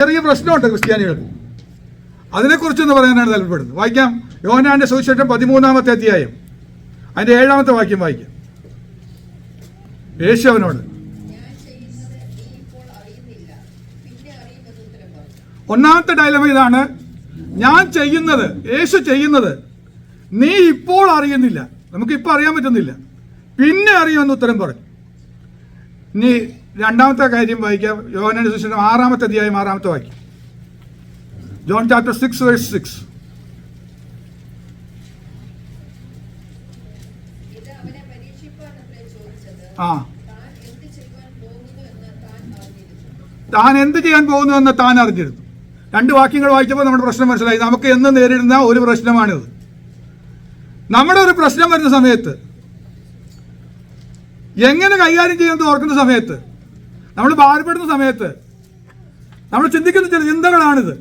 ചെറിയ പ്രശ്നമുണ്ട് ക്രിസ്ത്യാനികൾക്ക്. അതിനെക്കുറിച്ചൊന്ന് പറയാനാണ് താല്പര്യപ്പെടുന്നത്. വായിക്കാം. യോഹന്നാന്റെ സുവിശേഷം 13-ാമത്തെ അധ്യായം അതിന്റെ 7-ാമത്തെ വാക്യം വായിക്കാം. യേശു അവനോട്, ഒന്നാമത്തെ ഡയലമ ഇതാണ്, ഞാൻ ചെയ്യുന്നത്, യേശു ചെയ്യുന്നത് നീ ഇപ്പോൾ അറിയുന്നില്ല, നമുക്കിപ്പോൾ അറിയാൻ പറ്റുന്നില്ല, പിന്നെ അറിയുമെന്ന് ഉത്തരം പറഞ്ഞു. ഇനി രണ്ടാമത്തെ കാര്യം വായിക്കാം. യോഹന്നാന്റെ സുവിശേഷം 6-ാമത്തെ അധ്യായം 6-ാമത്തെ വാക്യം. John chapter 6 verse 6. താൻ എന്ത് ചെയ്യാൻ പോകുന്നു എന്ന് താൻ അറിഞ്ഞിരുന്നു. രണ്ട് വാക്യങ്ങൾ വായിച്ചപ്പോൾ നമ്മുടെ പ്രശ്നം മനസ്സിലായി. നമുക്ക് എന്ന് നേരിടുന്ന ഒരു പ്രശ്നമാണിത്. നമ്മുടെ ഒരു പ്രശ്നം വരുന്ന സമയത്ത് എങ്ങനെ കൈകാര്യം ചെയ്യുന്നത് ഓർക്കുന്ന സമയത്ത്, നമ്മൾ ഭാരപ്പെടുന്ന സമയത്ത് നമ്മൾ ചിന്തിക്കുന്ന ചില ചിന്തകളാണിത്.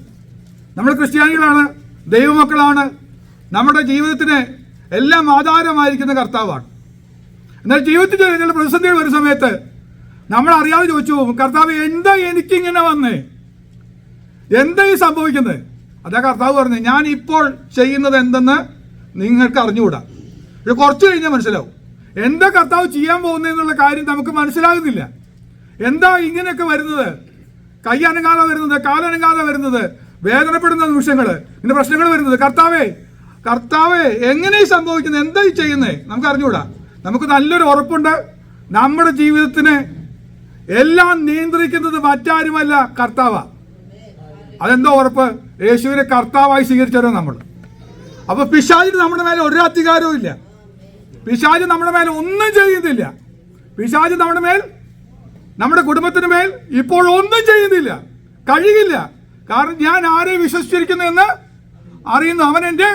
നമ്മൾ ക്രിസ്ത്യാനികളാണ്, ദൈവമക്കളാണ്, നമ്മുടെ ജീവിതത്തിന് എല്ലാം ആധാരമായിരിക്കുന്ന കർത്താവാണ്. എന്നാൽ ജീവിതത്തിൽ ചില പ്രതിസന്ധികൾ വരുന്ന സമയത്ത് നമ്മൾ അറിയാതെ ചോദിച്ചു പോകും, കർത്താവ് എന്താ എനിക്കിങ്ങനെ വന്നേ, എന്താ ഈ സംഭവിക്കുന്നത്? അതാ കർത്താവ് പറഞ്ഞത്, ഞാൻ ഇപ്പോൾ ചെയ്യുന്നത് എന്തെന്ന് നിങ്ങൾക്ക് അറിഞ്ഞുകൂടാ. ഇത് കുറച്ച് കഴിഞ്ഞാൽ മനസ്സിലാവും. എന്താ കർത്താവ് ചെയ്യാൻ പോകുന്നതെന്നുള്ള കാര്യം നമുക്ക് മനസ്സിലാകുന്നില്ല. എന്താ ഇങ്ങനെയൊക്കെ വരുന്നത്, കൈ അനങ്ങാതെ വരുന്നത്, കാലനങ്ങാതെ വരുന്നത്, വേദനപ്പെടുന്ന നിമിഷങ്ങൾ, ഇങ്ങനെ പ്രശ്നങ്ങൾ വരുന്നത്. കർത്താവേ എങ്ങനെ ഈ സംഭവിക്കുന്നത്, എന്താ ഈ ചെയ്യുന്നത് നമുക്ക് അറിഞ്ഞുകൂടാ. നമുക്ക് നല്ലൊരു ഉറപ്പുണ്ട്, നമ്മുടെ ജീവിതത്തിന് എല്ലാം നിയന്ത്രിക്കുന്നത് മറ്റാരുമല്ല, കർത്താവാ. അതെന്തോ ഉറപ്പ്? യേശുവിനെ കർത്താവായി സ്വീകരിച്ചവരോ നമ്മൾ. അപ്പൊ പിശാചിന് നമ്മുടെ മേലെ ഒരു അധികാരവും ഇല്ല. പിശാച് നമ്മുടെ മേൽ ഒന്നും ചെയ്യുന്നില്ല. പിശാച് നമ്മുടെ മേൽ, നമ്മുടെ കുടുംബത്തിന് മേൽ ഇപ്പോൾ ഒന്നും ചെയ്യുന്നില്ല, കഴിയില്ല. കാരണം ഞാൻ ആരെ വിശ്വസിച്ചിരിക്കുന്നു എന്ന് അറിയുന്നു, അവൻ എൻ്റെ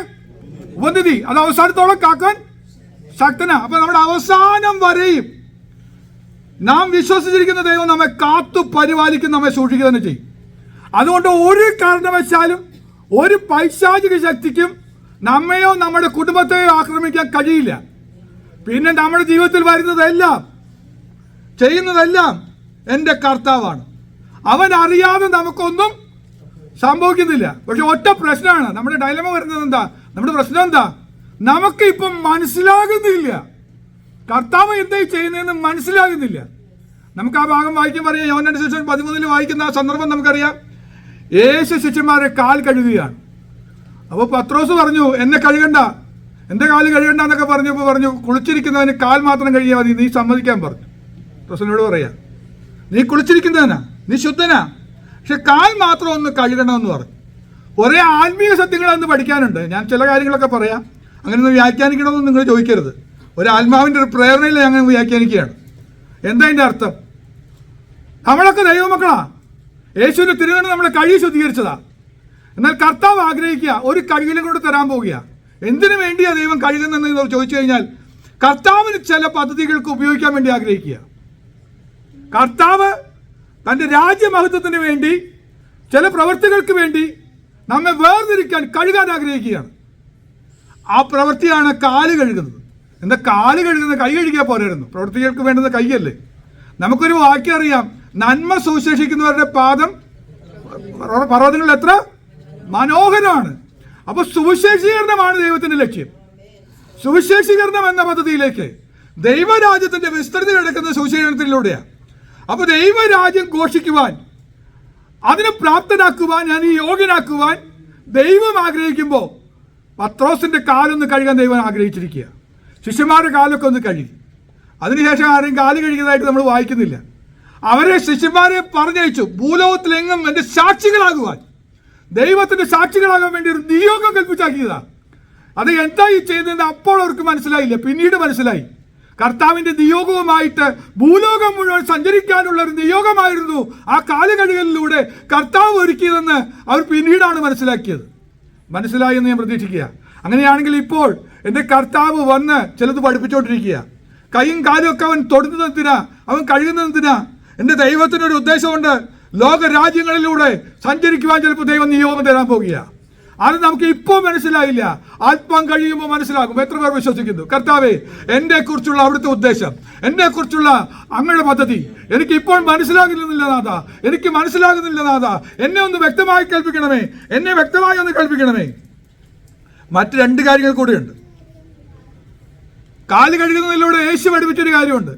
ഉപനിധി, അത് അവസാനത്തോളം കാക്കാൻ ശക്തനാ. അപ്പൊ നമ്മുടെ അവസാനം വരെയും നാം വിശ്വസിച്ചിരിക്കുന്ന ദൈവം നമ്മെ കാത്തു പരിപാലിക്കും, നമ്മെ സൂക്ഷിക്കുക തന്നെ ചെയ്യും. അതുകൊണ്ട് ഒരു കാരണവശാലും ഒരു പൈശാചിക ശക്തിക്കും നമ്മയോ നമ്മുടെ കുടുംബത്തെയോ ആക്രമിക്കാൻ കഴിയില്ല. പിന്നെ നമ്മുടെ ജീവിതത്തിൽ വരുന്നതെല്ലാം ചെയ്യുന്നതെല്ലാം എൻ്റെ കർത്താവാണ്. അവൻ അറിയാതെ നമുക്കൊന്നും സംഭവിക്കുന്നില്ല. പക്ഷെ ഒറ്റ പ്രശ്നമാണ്, നമ്മുടെ ഡയലമ വരുന്നത് എന്താ, നമ്മുടെ പ്രശ്നം എന്താ, നമുക്ക് ഇപ്പം മനസ്സിലാകുന്നില്ല, കർത്താവ് എന്താ ചെയ്യുന്നതെന്ന് മനസ്സിലാകുന്നില്ല. നമുക്ക് ആ ഭാഗം വായിക്കാൻ പറയാം. യോഹന്നാന്റെ സുവിശേഷം 13 വായിക്കുന്ന ആ സന്ദർഭം നമുക്കറിയാം. യേശു ശിഷ്യന്മാരെ കാൽ കഴുകുകയാണ്. അപ്പോൾ പത്രോസ് പറഞ്ഞു, എന്നെ കഴുകണ്ട, എൻ്റെ കാല് കഴുകണ്ട എന്നൊക്കെ പറഞ്ഞപ്പോൾ പറഞ്ഞു, കുളിച്ചിരിക്കുന്നവന് കാൽ മാത്രം കഴുകിയാൽ മതി, നീ സമ്മതിക്കാൻ പറഞ്ഞു. പത്രോസിനോട് പറയാ, നീ കുളിച്ചിരിക്കുന്നവനാ, നീ ശുദ്ധനാ, പക്ഷെ കാൽ മാത്രം ഒന്ന് കഴുകണമെന്ന് പറഞ്ഞു. ഒരേ ആത്മീയ സത്യങ്ങൾ അന്ന് പഠിക്കാനുണ്ട്. ഞാൻ ചില കാര്യങ്ങളൊക്കെ പറയാം, അങ്ങനെ ഒന്ന് വ്യാഖ്യാനിക്കണമെന്ന് നിങ്ങൾ ചോദിക്കരുത്. ഒരു ആത്മാവിൻ്റെ ഒരു പ്രേരണയിൽ അങ്ങനെ വ്യാഖ്യാനിക്കുകയാണ്. എന്താ അതിൻ്റെ അർത്ഥം? നമ്മളൊക്കെ ദൈവമക്കളാ, യേശുവിൻ്റെ തിരുവനന്തപുരം നമ്മളെ കഴുകി ശുദ്ധീകരിച്ചതാ. എന്നാൽ കർത്താവ് ആഗ്രഹിക്കുക, ഒരു കഴുകിലും കൊണ്ട് തരാൻ പോവുക. എന്തിനു വേണ്ടിയാ ദൈവം കഴുകുന്നതെന്ന് ചോദിച്ചു കഴിഞ്ഞാൽ, കർത്താവിന് ചില പദ്ധതികൾക്ക് ഉപയോഗിക്കാൻ വേണ്ടി ആഗ്രഹിക്കുക. കർത്താവ് തൻ്റെ രാജ്യമഹത്വത്തിന് വേണ്ടി ചില പ്രവൃത്തികൾക്ക് വേണ്ടി നമ്മെ വേർതിരിക്കാൻ കഴുകാൻ ആഗ്രഹിക്കുകയാണ്. ആ പ്രവൃത്തിയാണ് കാല് കഴുകുന്നത്. എന്താ കാല് കഴുകുന്നത്? കൈ കഴുകിയാൽ പോരായിരുന്നു, പ്രവൃത്തികൾക്ക് വേണ്ടുന്ന കൈയല്ലേ. നമുക്കൊരു വാക്യം അറിയാം, നന്മ സുവിശേഷിക്കുന്നവരുടെ പാദം പർവ്വതങ്ങളിൽ എത്ര മനോഹരമാണ്. അപ്പൊ സുവിശേഷീകരണമാണ് ദൈവത്തിന്റെ ലക്ഷ്യം. സുവിശേഷീകരണം എന്ന പദ്ധതിയിലേക്ക് ദൈവരാജ്യത്തിന്റെ വിസ്തൃതി കിടക്കുന്ന സുവിശേഷണത്തിലൂടെയാണ്. അപ്പൊ ദൈവരാജ്യം ഘോഷിക്കുവാൻ, അതിനെ പ്രാപ്തനാക്കുവാൻ, അതിനെ യോഗ്യനാക്കുവാൻ ദൈവം ആഗ്രഹിക്കുമ്പോൾ പത്രോസിന്റെ കാലൊന്ന് കഴുകാൻ ദൈവം ആഗ്രഹിച്ചിരിക്കുക. ശിഷ്യന്മാരുടെ കാലൊക്കെ ഒന്ന് കഴുകി. അതിനുശേഷം ആരെയും കാല് കഴുകിയതായിട്ട് നമ്മൾ വായിക്കുന്നില്ല. അവരെ ശിഷ്യന്മാരെ പറഞ്ഞയച്ചു, ഭൂലോകത്തിലെങ്ങും എൻ്റെ സാക്ഷികളാകുവാൻ, ദൈവത്തിന്റെ സാക്ഷികളാകാൻ വേണ്ടി ഒരു നിയോഗം കൽപ്പിച്ചാക്കിയതാ. അത് എന്താ ഈ ചെയ്യുന്നതെന്ന് അപ്പോൾ അവർക്ക് മനസ്സിലായില്ല, പിന്നീട് മനസ്സിലായി. കർത്താവിന്റെ നിയോഗവുമായിട്ട് ഭൂലോകം മുഴുവൻ സഞ്ചരിക്കാനുള്ള ഒരു നിയോഗമായിരുന്നു ആ കാലുകഴുകലിലൂടെ കർത്താവ് ഒരുക്കിയതെന്ന് അവർ പിന്നീടാണ് മനസ്സിലാക്കിയത്. മനസ്സിലായി എന്ന് ഞാൻ പ്രതീക്ഷിക്കുക. അങ്ങനെയാണെങ്കിൽ ഇപ്പോൾ എൻ്റെ കർത്താവ് വന്ന് ചിലത് പഠിപ്പിച്ചുകൊണ്ടിരിക്കുക. കൈയും കാലും ഒക്കെ അവൻ തൊടുന്നതെന്തിനാ, അവൻ കഴുകുന്നതെന്തിനാ? എൻ്റെ ദൈവത്തിനൊരു ഉദ്ദേശമുണ്ട്. ലോക രാജ്യങ്ങളിലൂടെ സഞ്ചരിക്കുവാൻ ചിലപ്പോൾ ദൈവം നിയോഗം തരാൻ പോകുക. അത് നമുക്ക് ഇപ്പോൾ മനസ്സിലായില്ല, അല്പം കഴിയുമ്പോൾ മനസ്സിലാകും. എത്ര പേർ വിശ്വസിക്കുന്നു? കർത്താവേ, എന്നെ കുറിച്ചുള്ള അവിടുത്തെ ഉദ്ദേശം, എന്നെ കുറിച്ചുള്ള അങ്ങയുടെ പദ്ധതി എനിക്ക് ഇപ്പോൾ മനസ്സിലാകുന്നില്ല നാഥ, എനിക്ക് മനസ്സിലാകുന്നില്ല നാഥ, എന്നെ ഒന്ന് വ്യക്തമായി കേൾപ്പിക്കണമേ, എന്നെ വ്യക്തമായി ഒന്ന് കേൾപ്പിക്കണമേ. മറ്റ് രണ്ട് കാര്യങ്ങൾ കൂടിയുണ്ട്. കാല് കഴുകുന്നതിലൂടെ യേശു പഠിപ്പിച്ചൊരു കാര്യമുണ്ട്.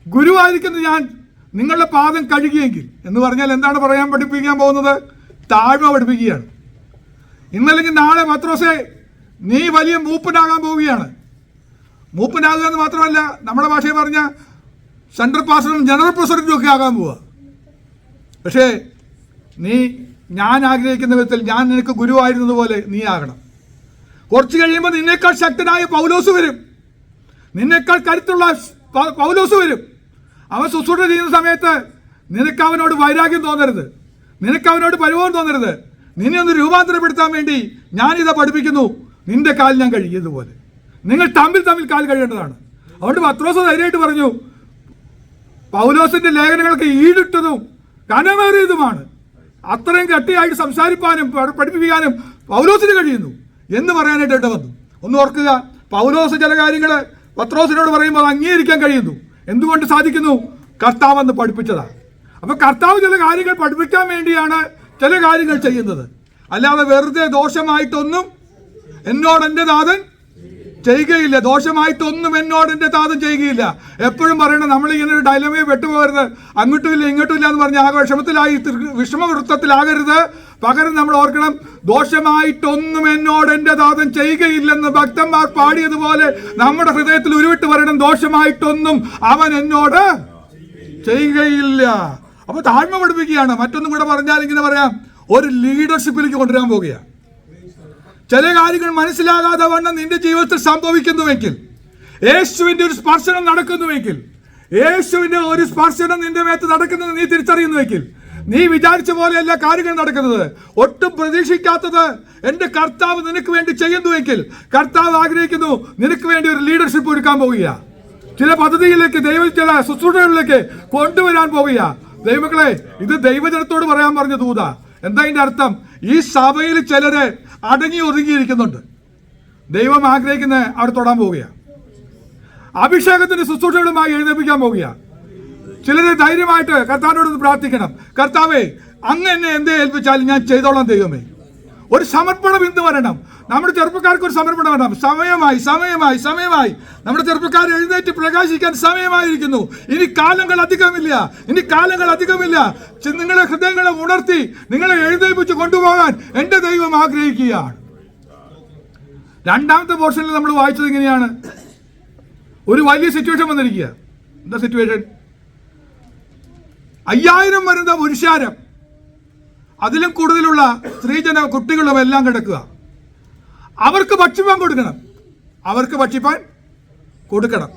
ഗുരുവായിരിക്കുന്ന ഞാൻ നിങ്ങളുടെ പാദം കഴുകിയെങ്കിൽ എന്ന് പറഞ്ഞാൽ എന്താണ് പഠിപ്പിക്കാൻ പോകുന്നത്? താഴ്മ പഠിപ്പിക്കുകയാണ്. ഇന്നല്ലെങ്കിൽ നാളെ പത്രോസേ, നീ വലിയ മൂപ്പനാകാൻ പോവുകയാണ്. മൂപ്പനാകുക എന്ന് മാത്രമല്ല, നമ്മുടെ ഭാഷയിൽ പറഞ്ഞ സെൻട്രൽ പാസ്റ്ററും ജനറൽ പ്രസിഡന്റും ഒക്കെ ആകാൻ പോവുക. പക്ഷേ ഞാൻ ആഗ്രഹിക്കുന്ന വിധത്തിൽ ഞാൻ നിനക്ക് ഗുരുവായിരുന്നതുപോലെ നീ ആകണം. കുറച്ച് കഴിയുമ്പോൾ നിന്നേക്കാൾ ശക്തനായ പൗലോസ് വരും, നിന്നേക്കാൾ കരുത്തുള്ള പൗലോസ് വരും. അവൻ ശുശ്രൂഷ ചെയ്യുന്ന സമയത്ത് നിനക്ക് അവനോട് വൈരാഗ്യം തോന്നരുത്, നിനക്ക് അവനോട് പരിഭവം തോന്നരുത്. നിന്നെ ഒന്ന് രൂപാന്തരപ്പെടുത്താൻ വേണ്ടി ഞാനിതാ പഠിപ്പിക്കുന്നു, നിന്റെ കാൽ ഞാൻ കഴുകിയതുപോലെ. നിങ്ങൾ തമ്മിൽ കാൽ കഴുകേണ്ടതാണ്. അതുകൊണ്ട് പത്രോസ് ധൈര്യമായിട്ട് പറഞ്ഞു, പൗലോസിന്റെ ലേഖനങ്ങൾക്ക് ഈടിട്ടതും കനമേറിയതുമാണ്, അത്രയും ഗട്ടിയായിട്ട് സംസാരിപ്പാനും പഠിപ്പിക്കാനും പൗലോസിന് കഴിയുന്നു എന്ന് പറയാനായിട്ട് വന്നു. ഒന്ന് ഓർക്കുക, പൗലോസ് ചില കാര്യങ്ങൾ പത്രോസിനോട് പറയുമ്പോൾ അംഗീകരിക്കാൻ കഴിയുന്നു. എന്തുകൊണ്ട് സാധിക്കുന്നു? കർത്താവ് എന്ന് പഠിപ്പിച്ചതാണ്. അപ്പൊ കർത്താവ് ചില കാര്യങ്ങൾ പഠിപ്പിക്കാൻ വേണ്ടിയാണ് ചില കാര്യങ്ങൾ ചെയ്യുന്നത്. അല്ലാതെ വെറുതെ ദോഷമായിട്ടൊന്നും എന്നോട് എൻ്റെ താതൻ ചെയ്യുകയില്ല, ദോഷമായിട്ടൊന്നും എന്നോട് എൻ്റെ താതൻ ചെയ്യുകയില്ല. എപ്പോഴും പറയണം, നമ്മളിങ്ങനെ ഒരു ഡൈലമയെ പെട്ടുപോകരുത്, അങ്ങോട്ടും ഇല്ല ഇങ്ങോട്ടും ഇല്ല എന്ന് പറഞ്ഞ് വിഷമത്തിലായി വിഷമവൃത്തത്തിലാകരുത്. പകരം നമ്മൾ ഓർക്കണം, ദോഷമായിട്ടൊന്നും എന്നോട് എൻ്റെ താതൻ ചെയ്യുകയില്ലെന്ന് ഭക്തന്മാർ പാടിയതുപോലെ നമ്മുടെ ഹൃദയത്തിൽ ഉരുവിട്ട് പറയണം, ദോഷമായിട്ടൊന്നും അവൻ എന്നോട് ചെയ്യുകയില്ല. അപ്പൊ താഴ്മ പഠിപ്പിക്കുകയാണ്. മറ്റൊന്നും കൂടെ പറഞ്ഞാൽ ഇങ്ങനെ പറയാം, ഒരു ലീഡർഷിപ്പിലേക്ക് കൊണ്ടുവരാൻ പോകുകയാണ്. ചില കാര്യങ്ങൾ മനസ്സിലാകാതെ വണ്ണം നിന്റെ ജീവിതത്തിൽ സംഭവിക്കുന്നുവെങ്കിൽ, യേശുവിന്റെ ഒരു സ്പർശനം നടക്കുന്നുവെങ്കിൽ, യേശുവിന്റെ ഒരു സ്പർശനം നിന്റെ മേത്ത് നടക്കുന്നത് നീ തിരിച്ചറിയുന്നുവെങ്കിൽ, നീ വിചാരിച്ച പോലെയല്ല കാര്യങ്ങൾ നടക്കുന്നത്, ഒട്ടും പ്രതീക്ഷിക്കാത്തത് എന്റെ കർത്താവ് നിനക്ക് വേണ്ടി ചെയ്യുന്നുവെങ്കിൽ, കർത്താവ് ആഗ്രഹിക്കുന്നു നിനക്ക് വേണ്ടി ഒരു ലീഡർഷിപ്പ് ഒരുക്കാൻ പോവുക, ചില പദ്ധതിയിലേക്ക് ചില ശുശ്രൂഷകളിലേക്ക് കൊണ്ടുവരാൻ പോവുക. ദൈവമക്കളെ, ഇത് ദൈവജനത്തോട് പറയാൻ പറഞ്ഞ ദൂത. എന്താ ഇതിന്റെ അർത്ഥം? ഈ സഭയിൽ ചിലര് അടങ്ങി ഒതുങ്ങിയിരിക്കുന്നുണ്ട്, ദൈവം ആഗ്രഹിക്കുന്ന അവിടെ തൊടാൻ പോവുകയാണ്. അഭിഷേകത്തിന്റെ ശുശ്രൂഷകളുമായി എഴുന്നേൽപ്പിക്കാൻ പോവുകയാണ്. ചിലര് ധൈര്യമായിട്ട് കർത്താവിനോട് പ്രാർത്ഥിക്കണം, കർത്താവേ, അങ്ങ് എന്നെ എന്തേ ഏൽപ്പിച്ചാലും ഞാൻ ചെയ്തോളാം ദൈവമേ. ഒരു സമർപ്പണം ഇന്ന് വരണം. നമ്മുടെ ചെറുപ്പക്കാർക്ക് ഒരു സമർപ്പണം വേണം. സമയമായി നമ്മുടെ ചെറുപ്പക്കാർ എഴുന്നേറ്റ് പ്രകാശിക്കാൻ സമയമായിരിക്കുന്നു. ഇനി കാലങ്ങൾ അധികമില്ല. നിങ്ങളെ ഹൃദയങ്ങളെ ഉണർത്തി നിങ്ങളെ എഴുന്നേൽപ്പിച്ച് കൊണ്ടുപോകാൻ എൻ്റെ ദൈവം ആഗ്രഹിക്കുകയാണ്. രണ്ടാമത്തെ പോർഷനിൽ നമ്മൾ വായിച്ചത് ഇങ്ങനെയാണ്, ഒരു വലിയ സിറ്റുവേഷൻ വന്നിരിക്കുക. എന്താ സിറ്റുവേഷൻ? 5000 വരുന്ന പുരുഷാരം, അതിലും കൂടുതലുള്ള സ്ത്രീജന കുട്ടികളും എല്ലാം കിടക്കുക. അവർക്ക് ഭക്ഷിപ്പാൻ കൊടുക്കണം.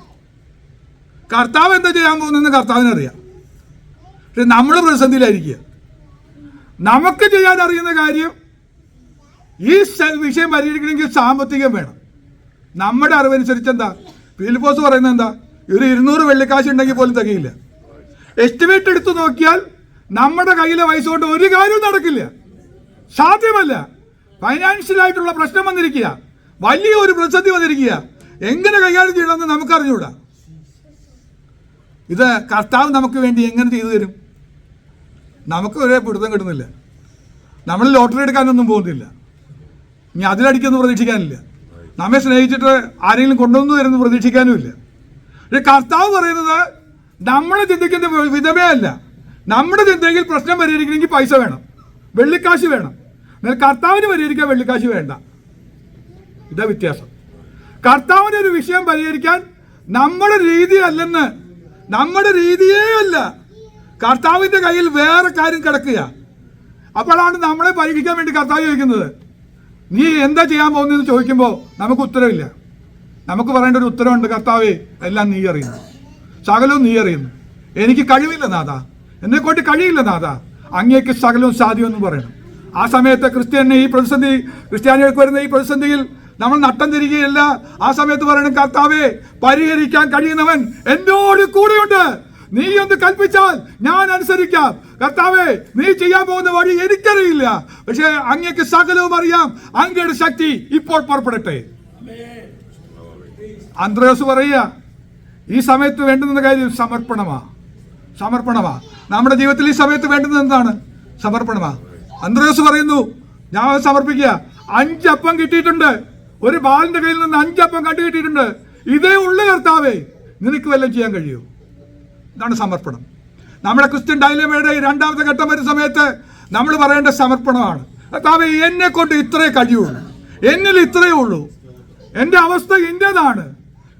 കർത്താവ് എന്താ ചെയ്യാൻ പോകുന്നതെന്ന് കർത്താവിനറിയാം. പക്ഷെ നമ്മൾ പ്രതിസന്ധിയിലായിരിക്കുക. നമുക്ക് ചെയ്യാൻ അറിയുന്ന കാര്യം, ഈ വിഷയം പരിഹരിക്കണമെങ്കിൽ സാമ്പത്തികം വേണം. നമ്മുടെ അറിവനുസരിച്ച് എന്താ ഫിലിപ്പോസ് പറയുന്നത്? എന്താ, ഒരു 200 വെള്ളിക്കാശ് ഉണ്ടെങ്കിൽ പോലും തികയില്ല. എസ്റ്റിമേറ്റ് എടുത്തു നോക്കിയാൽ നമ്മുടെ കയ്യിലെ പൈസ കൊണ്ട് ഒരു കാര്യവും നടക്കില്ല, സാധ്യമല്ല. ഫൈനാൻഷ്യലായിട്ടുള്ള പ്രശ്നം വന്നിരിക്കുക, വലിയ ഒരു പ്രതിസന്ധി വന്നിരിക്കുക. എങ്ങനെ കൈകാര്യം ചെയ്യണമെന്ന് നമുക്കറിഞ്ഞൂടാ. ഇത് കർത്താവ് നമുക്ക് വേണ്ടി എങ്ങനെ ചെയ്തു തരും? നമുക്ക് ഒരേ പിടുത്തം കിട്ടുന്നില്ല. നമ്മൾ ലോട്ടറി എടുക്കാനൊന്നും പോകുന്നില്ല, ഇനി അതിലടിക്കൊന്നും പ്രതീക്ഷിക്കാനില്ല. നമ്മെ സ്നേഹിച്ചിട്ട് ആരെങ്കിലും കൊണ്ടുവന്നു തരുന്നു പ്രതീക്ഷിക്കാനുമില്ല. പക്ഷെ കർത്താവ് പറയുന്നത് നമ്മൾ ചിന്തിക്കുന്ന വിധമേ അല്ല. നമ്മുടെ ചിന്തയിൽ പ്രശ്നം പരിഹരിക്കണമെങ്കിൽ പൈസ വേണം, വെള്ളിക്കാശ് വേണം. എന്നാൽ കർത്താവിന് പരിഹരിക്കാൻ വെള്ളിക്കാശ് വേണ്ട. ഇതാ വ്യത്യാസം. കർത്താവിൻ്റെ ഒരു വിഷയം പരിഹരിക്കാൻ നമ്മുടെ രീതിയേ അല്ല, കർത്താവിൻ്റെ കയ്യിൽ വേറെ കാര്യം കിടക്കുക. അപ്പോഴാണ് നമ്മളെ പരിഹരിക്കാൻ വേണ്ടി കർത്താവ് ചോദിക്കുന്നത്, നീ എന്താ ചെയ്യാൻ പോകുന്നതെന്ന് ചോദിക്കുമ്പോൾ നമുക്ക് ഉത്തരവില്ല. നമുക്ക് പറയേണ്ട ഒരു ഉത്തരവുണ്ട്, കർത്താവേ, എല്ലാം നീ അറിയുന്നു, സകലവും നീ അറിയുന്നു, എനിക്ക് കഴിവില്ല നാഥ, എന്നെക്കൊണ്ട് കഴിയില്ല നാഥ, അങ്ങേക്ക് സകലവും സാധ്യമെന്ന് പറയണം. ആ സമയത്ത് ക്രിസ്ത്യാനികൾക്ക് വരുന്ന ഈ പ്രതിസന്ധിയിൽ നമ്മൾ നട്ടം തിരികെയല്ല. ആ സമയത്ത് പറയണം, കർത്താവേ, പരിഹരിക്കാൻ കഴിയുന്നവൻ എന്നോട് കൂടെയുണ്ട്, നീ ഒന്ന് കൽപ്പിച്ചാൽ ഞാൻ അനുസരിക്കാം. കർത്താവേ, നീ ചെയ്യാൻ പോകുന്ന വഴി എനിക്കറിയില്ല, പക്ഷെ അങ്ങേക്ക് സകലവും അറിയാം. അങ്ങയുടെ ശക്തി ഇപ്പോൾ പുറപ്പെടട്ടെ. അന്ത്രയോസ് പറയുക, ഈ സമയത്ത് വേണ്ടുന്ന കാര്യം സമർപ്പണമാ. നമ്മുടെ ജീവിതത്തിൽ ഈ സമയത്ത് വേണ്ടുന്നത് എന്താണ്? സമർപ്പണമാ. അന്ത്രയോസ് പറയുന്നു, ഞാൻ സമർപ്പിക്കുക. 5 അപ്പം കിട്ടിയിട്ടുണ്ട്, ഒരു ബാലിന്റെ കയ്യിൽ നിന്ന് 5 അപ്പം കണ്ടു കിട്ടിയിട്ടുണ്ട്. ഇതേ ഉള്ളു കർത്താവേ, നിനക്ക് വല്ലതും ചെയ്യാൻ കഴിയൂ. ഇതാണ് സമർപ്പണം. നമ്മുടെ ക്രിസ്ത്യൻ ഡൈലമയുടെ 2ാമത്തെ ഘട്ടം വരുന്ന സമയത്ത് നമ്മൾ പറയേണ്ട സമർപ്പണമാണ്. കർത്താവേ, എന്നെ കൊണ്ട് ഇത്രേ കഴിയുള്ളൂ, എന്നിൽ ഇത്രയേ ഉള്ളൂ, എൻ്റെ അവസ്ഥ ഇന്നതാണ്.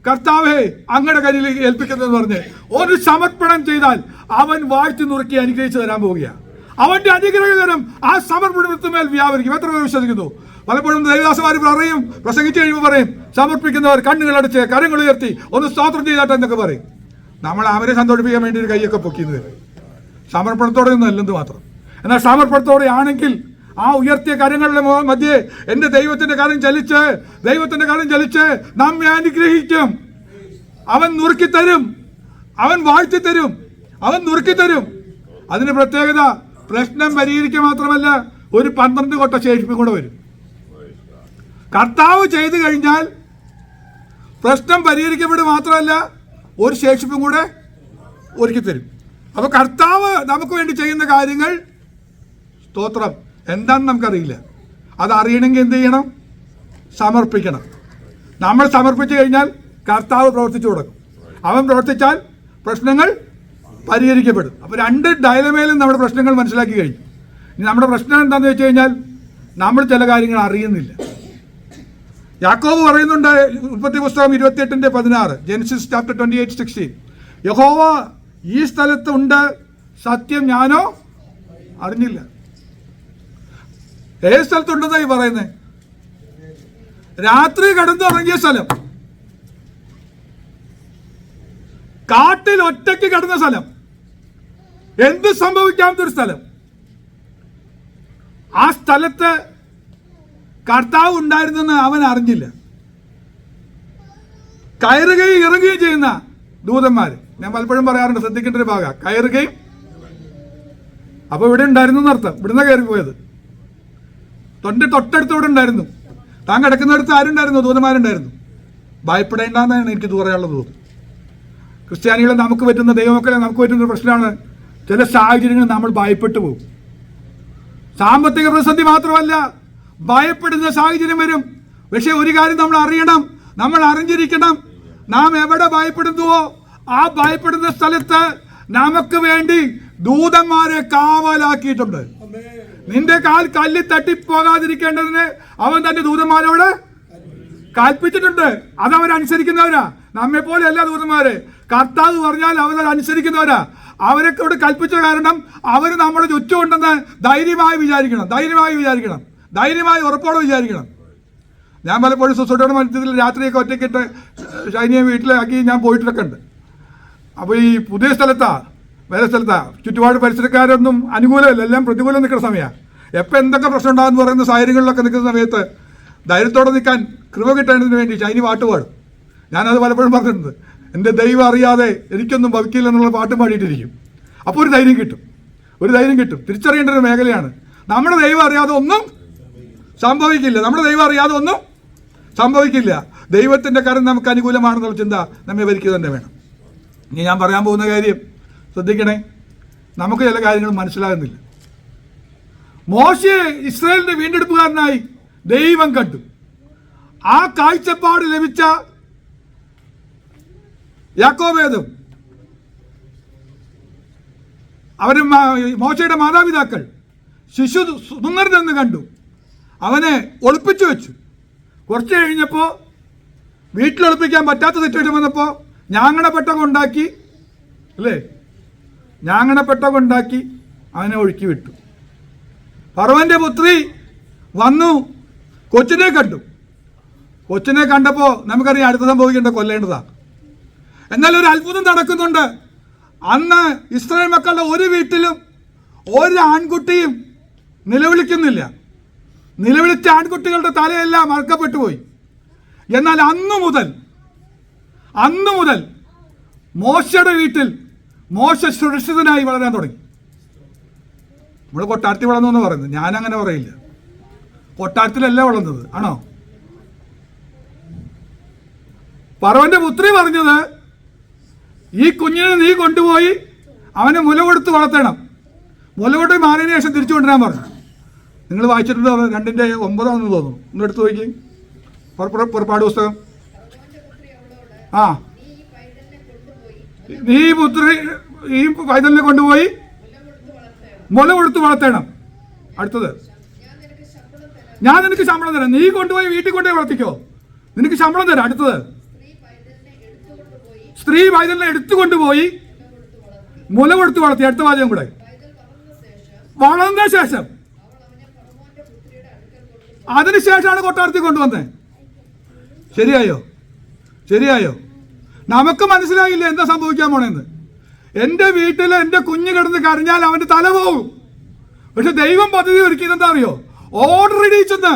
കർത്താവേ, അങ്ങയുടെ കയ്യിൽ ഏൽപ്പിക്കുന്നതെന്ന് പറഞ്ഞ് ഒരു സമർപ്പണം ചെയ്താൽ അവൻ വാഴ്ത്തി നുറുക്കി അനുഗ്രഹിച്ചു തരാൻ പോവുകയാണ്. അവന്റെ അനുഗ്രഹകരം ആ സമർപ്പണത്തിന്മേൽ വ്യാപരിക്കും. എത്ര പേർ വിശ്വസിക്കുന്നു? പലപ്പോഴും ദേവദാസന്മാർ പറയും, പ്രസംഗിച്ചു കഴിയുമ്പോൾ പറയും, സമർപ്പിക്കുന്നവർ കണ്ണുകളടച്ച് കരങ്ങൾ ഉയർത്തി ഒന്ന് സ്തോത്രം ചെയ്താട്ടെ എന്നൊക്കെ പറയും. നമ്മൾ അവരെ സന്തോഷിപ്പിക്കാൻ വേണ്ടി ഒരു കൈയൊക്കെ പൊക്കിയത് സമർപ്പണത്തോടെ ഒന്നും അല്ലെന്ന് മാത്രം. എന്നാൽ സമർപ്പണത്തോടെ ആണെങ്കിൽ ആ ഉയർത്തിയ കരങ്ങളുടെ മധ്യേ എൻ്റെ ദൈവത്തിന്റെ കരം ചലിച്ച് നമ്മെ അനുഗ്രഹിക്കും. അവൻ നുറുക്കിത്തരും, അവൻ വാഴ്ത്തിത്തരും, അവൻ നുറുക്കിത്തരും. അതിന് പ്രത്യേകത പ്രശ്നം പരിഹരിക്കുക മാത്രമല്ല, ഒരു 12 കൊട്ട ശേഷിപ്പും കൂടെ വരും. കർത്താവ് ചെയ്തു കഴിഞ്ഞാൽ പ്രശ്നം പരിഹരിക്കപ്പെടുക മാത്രമല്ല, ഒരു ശേഷിപ്പും കൂടെ ഒരുക്കി തരും. അപ്പോൾ കർത്താവ് നമുക്ക് വേണ്ടി ചെയ്യുന്ന കാര്യങ്ങൾ, സ്തോത്രം, എന്താണെന്ന് നമുക്കറിയില്ല. അത് അറിയണമെങ്കിൽ എന്ത് ചെയ്യണം? സമർപ്പിക്കണം. നമ്മൾ സമർപ്പിച്ചു കഴിഞ്ഞാൽ കർത്താവ് പ്രവർത്തിച്ചു കൊടുക്കും. അവൻ പ്രവർത്തിച്ചാൽ പ്രശ്നങ്ങൾ പരിഹരിക്കപ്പെടും. അപ്പോൾ 2 ഡയലമയിലും നമ്മുടെ പ്രശ്നങ്ങൾ മനസ്സിലാക്കി കഴിഞ്ഞു. ഇനി നമ്മുടെ പ്രശ്നം എന്താണെന്ന് വെച്ച് കഴിഞ്ഞാൽ, നമ്മൾ ചില കാര്യങ്ങൾ അറിയുന്നില്ല. യാക്കോബ് പറയുന്നുണ്ട്, ഉൽപ്പത്തി പുസ്തകം 28:16, ജെനസിസ് ചാപ്റ്റർ 28:16, യഹോവ ഈ സ്ഥലത്തുണ്ട്, സത്യം ഞാനോ അറിഞ്ഞില്ല. ഏത് സ്ഥലത്തുണ്ടെന്നായി പറയുന്നത്? രാത്രി കിടന്നുറങ്ങിയ സ്ഥലം, കാട്ടിൽ ഒറ്റയ്ക്ക് കിടന്ന സ്ഥലം, എന്ത് സംഭവിക്കാത്തൊരു സ്ഥലം. ആ സ്ഥലത്ത് കർത്താവ് ഉണ്ടായിരുന്നെന്ന് അവൻ അറിഞ്ഞില്ല. കയറുകയും ഇറങ്ങുകയും ചെയ്യുന്ന ദൂതന്മാർ, ഞാൻ പലപ്പോഴും പറയാറുണ്ട്, ശ്രദ്ധിക്കേണ്ട ഒരു ഭാഗം, കയറുകയും. അപ്പോൾ ഇവിടെ ഉണ്ടായിരുന്നു എന്നർത്ഥം, ഇവിടുന്ന് കയറിപ്പോയത്. തൊട്ടടുത്തോടെ ഉണ്ടായിരുന്നു. താൻ കിടക്കുന്നിടത്ത് ആരുണ്ടായിരുന്നു? ദൂതന്മാരുണ്ടായിരുന്നു. ഭയപ്പെടേണ്ടെന്നാണ് എനിക്ക് പറയാനുള്ളത്. തോന്നുന്നു ക്രിസ്ത്യാനികളെ നമുക്ക് പറ്റുന്ന, ദൈവമക്കളെ നമുക്ക് പറ്റുന്ന പ്രശ്നമാണ്, ചില സാഹചര്യങ്ങൾ നമ്മൾ ഭയപ്പെട്ടു പോകും. സാമ്പത്തിക പ്രതിസന്ധി മാത്രമല്ല, ഭയപ്പെടുന്ന സാഹചര്യം വരും. പക്ഷെ ഒരു കാര്യം നമ്മൾ അറിയണം, നമ്മൾ അറിഞ്ഞിരിക്കണം, നാം എവിടെ ഭയപ്പെടുന്നുവോ ആ ഭയപ്പെടുന്ന സ്ഥലത്ത് നമുക്ക് വേണ്ടി ദൂതന്മാരെ കാവലാക്കിയിട്ടുണ്ട്. നിന്റെ കാൽ കല്ലിൽ തട്ടിപ്പോകാതിരിക്കേണ്ടതിന് അവൻ തന്റെ ദൂതന്മാരോട് കൽപ്പിച്ചിട്ടുണ്ട്. അതവരനുസരിക്കുന്നവരാ. നമ്മെ പോലെയല്ല ദൂതന്മാരെ. കർത്താവ് പറഞ്ഞാൽ അവരനുസരിക്കുന്നവരാ. അവരെക്കൊണ്ട് കൽപ്പിച്ച കാരണം അവർ നമ്മുടെ ചുറ്റുമുണ്ടെന്ന് ധൈര്യമായി വിചാരിക്കണം, ധൈര്യമായി ഉറപ്പോടെ വിചാരിക്കണം. ഞാൻ പലപ്പോഴും സൊസൈറ്റിയുടെ മധ്യത്തിൽ രാത്രിയൊക്കെ ഒറ്റയ്ക്കിട്ട് ഷൈനിയെ വീട്ടിലാക്കി ഞാൻ പോയിട്ടൊക്കെ ഉണ്ട്. അപ്പോൾ ഈ പുതിയ വേറെ സ്ഥലത്താ, ചുറ്റുപാട് പരിസരക്കാരൊന്നും അനുകൂലമല്ല, എല്ലാം പ്രതികൂലം നിൽക്കുന്ന സമയമാണ്. എപ്പോൾ എന്തൊക്കെ പ്രശ്നം ഉണ്ടാകുമെന്ന് പറയുന്ന സാഹചര്യങ്ങളിലൊക്കെ നിൽക്കുന്ന സമയത്ത് ധൈര്യത്തോടെ നിൽക്കാൻ കൃപ കിട്ടേണ്ടതിന് വേണ്ടി ഷൈനി പാട്ട് പാടും. ഞാനത് പലപ്പോഴും പറഞ്ഞിട്ടുണ്ട്. എൻ്റെ ദൈവം അറിയാതെ എനിക്കൊന്നും ഭവിക്കില്ല എന്നുള്ള പാട്ടും പാടിയിട്ടിരിക്കും. അപ്പോൾ ഒരു ധൈര്യം കിട്ടും. തിരിച്ചറിയേണ്ട ഒരു മേഖലയാണ്. നമ്മുടെ ദൈവം അറിയാതെ ഒന്നും സംഭവിക്കില്ല. ദൈവത്തിൻ്റെ കരം നമുക്ക് അനുകൂലമാണെന്നുള്ള ചിന്ത നമ്മെ ഭരിക്കുക തന്നെ വേണം. ഇനി ഞാൻ പറയാൻ പോകുന്ന കാര്യം ശ്രദ്ധിക്കണേ. നമുക്ക് ചില കാര്യങ്ങൾ മനസ്സിലാകുന്നില്ല. മോശയെ ഇസ്രായേലിന്റെ വീണ്ടെടുപ്പുകാരനായി ദൈവം കണ്ടു. ആ കാഴ്ചപ്പാട് ലഭിച്ച യാക്കോബേദും അവരും മോശയുടെ മാതാപിതാക്കൾ ശിശു സുന്ദരനെന്ന് കണ്ടു. അവനെ ഒളിപ്പിച്ചു വെച്ചു. കുറച്ച് കഴിഞ്ഞപ്പോൾ വീട്ടിലൊളിപ്പിക്കാൻ പറ്റാത്ത സിറ്റുവേഷൻ വന്നപ്പോൾ ഞാങ്ങണപ്പെട്ടകം ഉണ്ടാക്കി അവനെ ഒഴുക്കി വിട്ടു. ഫറവന്റെ പുത്രി വന്നു, കൊച്ചിനെ കണ്ടു. കൊച്ചിനെ കണ്ടപ്പോൾ നമുക്കറിയാം അടുത്ത സംഭവിക്കേണ്ട കൊല്ലേണ്ടതാണ്. എന്നാൽ ഒരു അത്ഭുതം നടക്കുന്നുണ്ട്. അന്ന് ഇസ്രായേൽ മക്കളുടെ ഒരു വീട്ടിലും ഒരു ആൺകുട്ടിയും നിലവിളിക്കുന്നില്ല. നിലവിളിച്ച ആൺകുട്ടികളുടെ തലയെല്ലാം അറുക്കപ്പെട്ടു പോയി. എന്നാൽ അന്നു മുതൽ മോശയുടെ വീട്ടിൽ മോശ സുരക്ഷിതനായി വളരാൻ തുടങ്ങി. നമ്മൾ കൊട്ടാരത്തിൽ വളർന്നു എന്ന് പറയുന്നത്, ഞാനങ്ങനെ പറയില്ല. കൊട്ടാരത്തിലല്ല വളർന്നത്, ആണോ? ഫറവന്റെ പുത്രി പറഞ്ഞത്, ഈ കുഞ്ഞിനെ നീ കൊണ്ടുപോയി അവനെ മുല കൊടുത്ത് വളർത്തണം, മുല കൊടുത്ത് മാറിയതിനു ശേഷം തിരിച്ചു കൊണ്ടുവരാൻ പറഞ്ഞു. നിങ്ങൾ വായിച്ചിട്ടുണ്ടോ? 2:9 തോന്നുന്നു. ഒന്ന് എടുത്തു നോക്കി, പുറപ്പാട് പുസ്തകം. ആ, നീ ഈ പൈതലിനെ കൊണ്ടുപോയി മുല കൊടുത്ത് വളർത്തണം. അടുത്തത്, ഞാൻ നിനക്ക് ശമ്പളം തരാം. നീ കൊണ്ടുപോയി വീട്ടിൽ കൊണ്ടുപോയി വളർത്തിക്കോ, നിനക്ക് ശമ്പളം തരാം. അടുത്തത്, സ്ത്രീ പൈതലിനെ എടുത്തുകൊണ്ടുപോയി മുല കൊടുത്ത് വളർത്തി. അടുത്ത വാചകം കൂടെ, വളർന്ന ശേഷം. അതിനുശേഷമാണ് കൊട്ടാരത്തിൽ കൊണ്ടുവന്നത്. ശരിയായോ? ശരിയായോ? നമുക്ക് മനസ്സിലായില്ല എന്താ സംഭവിക്കാൻ പോണെന്ന്. എൻ്റെ വീട്ടിൽ എൻ്റെ കുഞ്ഞ് കിടന്ന് കരഞ്ഞാൽ അവൻ്റെ തല പോകും. പക്ഷെ ദൈവം പദ്ധതി ഒരുക്കിയത് എന്താ അറിയോ? ഓർഡർ ഇടിച്ചെന്ന്.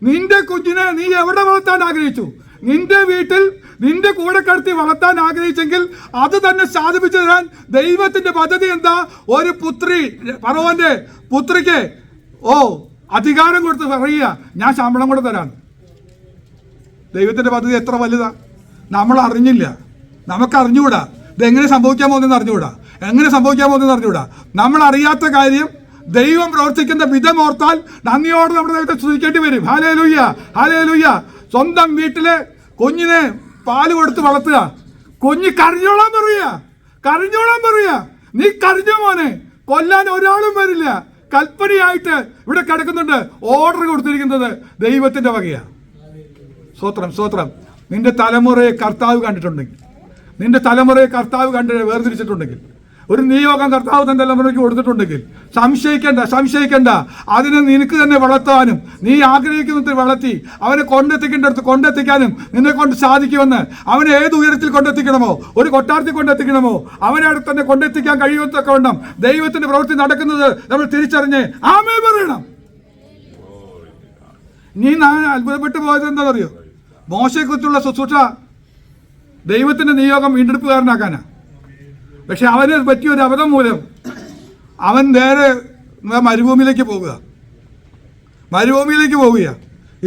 നിന്റെ കുഞ്ഞിനെ നീ എവിടെ വളർത്താൻ ആഗ്രഹിച്ചു, നിന്റെ വീട്ടിൽ നിന്റെ കൂടെ കടത്തി വളർത്താൻ ആഗ്രഹിച്ചെങ്കിൽ അത് തന്നെ സാധിപ്പിച്ചു തരാൻ ദൈവത്തിന്റെ പദ്ധതി എന്താ? ഒരു പുത്രി, ഫറവോന്റെ പുത്രിക്ക് അധികാരം കൊടുത്ത് പറയുക, ഞാൻ ശമ്പളം കൂടെ തരാൻ. ദൈവത്തിന്റെ പദ്ധതി എത്ര വലുതാ, നമ്മൾ അറിഞ്ഞില്ല, നമുക്ക് അറിഞ്ഞുകൂടാ. ഇതെങ്ങനെ സംഭവിക്കാൻ പോകുന്നതെന്ന് അറിഞ്ഞുകൂടാ, എങ്ങനെ സംഭവിക്കാൻ പോകുന്നതെന്ന് അറിഞ്ഞുകൂടാ. നമ്മൾ അറിയാത്ത കാര്യം ദൈവം പ്രവർത്തിക്കുന്ന വിധം ഓർത്താൽ നന്ദിയോടെ നമ്മുടെ ദൈവത്തെ സ്തുതിക്കേണ്ടി വരും. Hallelujah, hallelujah. സ്വന്തം വീട്ടിലെ കുഞ്ഞിനെ പാല് കൊടുത്ത് വളർത്തുക, കുഞ്ഞ് കരഞ്ഞോളാൻ പറയുക, കരഞ്ഞോളാൻ പറയുക. നീ കരഞ്ഞോ മോനെ, കൊല്ലാൻ ഒരാളും വരില്ല. കൽപ്പനയായിട്ട് ഇവിടെ കിടക്കുന്നുണ്ട്. ഓർഡർ കൊടുത്തിരിക്കുന്നത് ദൈവത്തിന്റെ വകയാണ്. സ്തോത്രം, സ്തോത്രം. നിന്റെ തലമുറയെ കർത്താവ് കണ്ടിട്ടുണ്ടെങ്കിൽ, നിന്റെ തലമുറയെ കർത്താവ് വേർതിരിച്ചിട്ടുണ്ടെങ്കിൽ, ഒരു നിയോഗം കർത്താവ് തന്റെ തലമുറയ്ക്ക് കൊടുത്തിട്ടുണ്ടെങ്കിൽ സംശയിക്കേണ്ട, സംശയിക്കേണ്ട. അതിനെ നിനക്ക് തന്നെ വളർത്താനും, നീ ആഗ്രഹിക്കുന്നത് വളർത്തി അവനെ കൊണ്ടെത്തിക്കേണ്ടടുത്ത് കൊണ്ടെത്തിക്കാനും നിന്നെ കൊണ്ട് സാധിക്കുമെന്ന്. അവനെ ഏത് ഉയരത്തിൽ കൊണ്ടെത്തിക്കണമോ, ഒരു കൊട്ടാരത്തിൽ കൊണ്ടെത്തിക്കണമോ, അവനെ അടുത്ത് തന്നെ കൊണ്ടെത്തിക്കാൻ കഴിയുമൊക്കെ വേണം. ദൈവത്തിന്റെ പ്രവൃത്തി നടക്കുന്നത് നമ്മൾ തിരിച്ചറിഞ്ഞ് ആമേൻ പറയണം. നീ അത്ഭുതപ്പെട്ടു പോയത് എന്താണെന്നറിയോ? മോശയെക്കുറിച്ചുള്ള ശുശ്രൂഷ ദൈവത്തിന്റെ നിയോഗം വീണ്ടെടുപ്പുകാരനാക്കാനാ. പക്ഷെ അവന് പറ്റിയ ഒരു അബദ്ധം മൂലം അവൻ നേരെ മരുഭൂമിയിലേക്ക് പോവുക.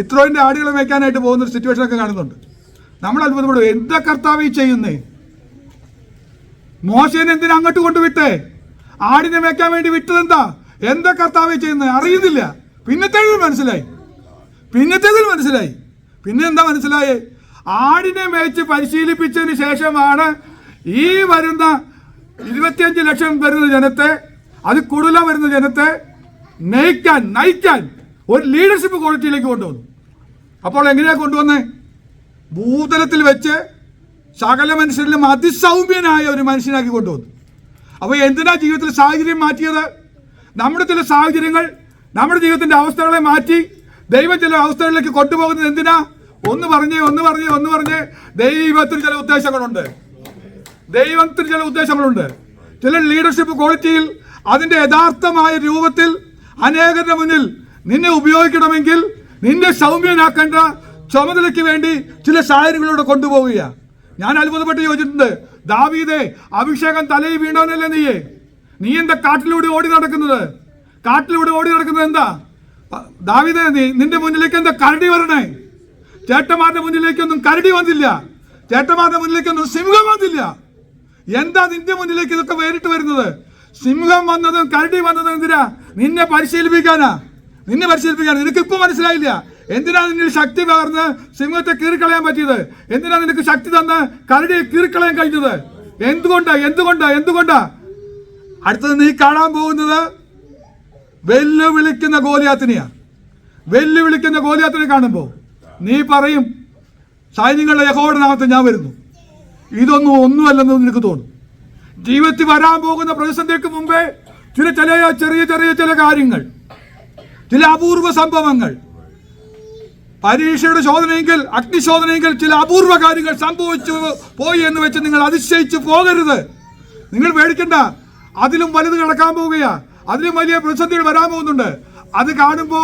ഇത്രോയിൻ്റെ ആടുകളെ മേയ്ക്കാനായിട്ട് പോകുന്നൊരു സിറ്റുവേഷനൊക്കെ കാണുന്നുണ്ട്. നമ്മൾ അത്ഭുതപ്പെടും, എന്താ കർത്താവ് ഈ ചെയ്യുന്നേ? മോശേനെ എന്തിനാ അങ്ങോട്ട് കൊണ്ടുവിട്ടേ? ആടിനെ മേയ്ക്കാൻ വേണ്ടി വിട്ടതെന്താ? എന്താ കർത്താവ് ചെയ്യുന്നത് അറിയുന്നില്ല. പിന്നത്തേതിൽ മനസ്സിലായി. പിന്നെ എന്താ മനസ്സിലായേ? ആടിനെ മേയ്ച്ച് പരിശീലിപ്പിച്ചതിന് ശേഷമാണ് ഈ വരുന്ന 25 ലക്ഷം വരുന്ന ജനത്തെ, അത് കൂടുതലാ വരുന്ന ജനത്തെ നയിക്കാൻ ഒരു ലീഡർഷിപ്പ് ക്വാളിറ്റിയിലേക്ക് കൊണ്ടുവന്നു. അപ്പോൾ എങ്ങനെയാ കൊണ്ടുവന്നേ? ഭൂതലത്തിൽ വെച്ച് സകല മനുഷ്യരിലും അതിസൗമ്യനായ ഒരു മനുഷ്യനാക്കി കൊണ്ടുവന്നു. അപ്പോൾ എന്തിനാ ജീവിതത്തിൽ സാഹചര്യം മാറ്റിയത്? നമ്മുടെ ചില സാഹചര്യങ്ങൾ നമ്മുടെ ജീവിതത്തിന്റെ അവസ്ഥകളെ മാറ്റി ദൈവം ചില അവസ്ഥകളിലേക്ക് കൊണ്ടുപോകുന്നത് എന്തിനാ? ഒന്ന് പറഞ്ഞേ. ദൈവത്തിന് ചില ഉദ്ദേശങ്ങളുണ്ട്. ചില ലീഡർഷിപ്പ് ക്വാളിറ്റിയിൽ അതിന്റെ യഥാർത്ഥമായ രൂപത്തിൽ അനേകരുടെ മുന്നിൽ നിന്നെ ഉപയോഗിക്കണമെങ്കിൽ നിന്നെ സൗമ്യനാക്കേണ്ട ചുമതലയ്ക്ക് വേണ്ടി ചില സാഹചര്യങ്ങളിലൂടെ കൊണ്ടുപോവുക. ഞാൻ അത്ഭുതപ്പെട്ട് ചോദിച്ചിട്ടുണ്ട്, ദാവീദേ, അഭിഷേകം തലയിൽ വീണവനല്ലേ നീ എന്താ കാട്ടിലൂടെ ഓടി നടക്കുന്നത് എന്താ? ദാവീദേ, നിന്റെ മുന്നിലേക്ക് എന്താ കരടി വരണേ? ചേട്ടന്മാരുടെ മുന്നിലേക്കൊന്നും കരടി വന്നില്ല, ചേട്ടന്മാരുടെ മുന്നിലേക്കൊന്നും സിംഹം വന്നില്ല. എന്താ നിന്റെ മുന്നിലേക്ക് ഇതൊക്കെ വേറിട്ട് വരുന്നത്? സിംഹം വന്നതും കരടി വന്നതും എന്തിനാ? നിന്നെ പരിശീലിപ്പിക്കാനാ. നിനക്ക് ഇപ്പൊ മനസ്സിലായില്ല എന്തിനാ നിന്നിൽ ശക്തി പകർന്ന് സിംഹത്തെ കീറിക്കളയാൻ പറ്റിയത്? എന്തിനാ നിനക്ക് ശക്തി തന്ന് കരടിയെ കീറിക്കളയാൻ കഴിഞ്ഞത്? എന്തുകൊണ്ടാ? അടുത്തത് നീ കാണാൻ പോകുന്നത് വെല്ലുവിളിക്കുന്ന ഗോലിയാത്തിനെ കാണുമ്പോ നീ പറയും, സൈന്യങ്ങളുടെ യഹോവയുടെ നാമത്തിൽ ഞാൻ വരുന്നു. ഒന്നുമല്ലെന്ന് നിനക്ക് തോന്നും. ജീവിതത്തിൽ വരാൻ പോകുന്ന പ്രതിസന്ധിക്ക് മുമ്പേ ചെറിയ കാര്യങ്ങൾ, ചില അപൂർവ സംഭവങ്ങൾ, പരീക്ഷയുടെ ശോധനയെങ്കിൽ അഗ്നിശോധനയെങ്കിൽ ചില അപൂർവ കാര്യങ്ങൾ സംഭവിച്ചു പോയി എന്ന് വെച്ച് നിങ്ങൾ അതിശയിച്ചു പോകരുത്. നിങ്ങൾ പേടിക്കണ്ട. അതിലും വലുത് കിടക്കാൻ പോവുകയാ. അതിലും വലിയ പ്രതിസന്ധികൾ വരാൻ പോകുന്നുണ്ട്. അത് കാണുമ്പോ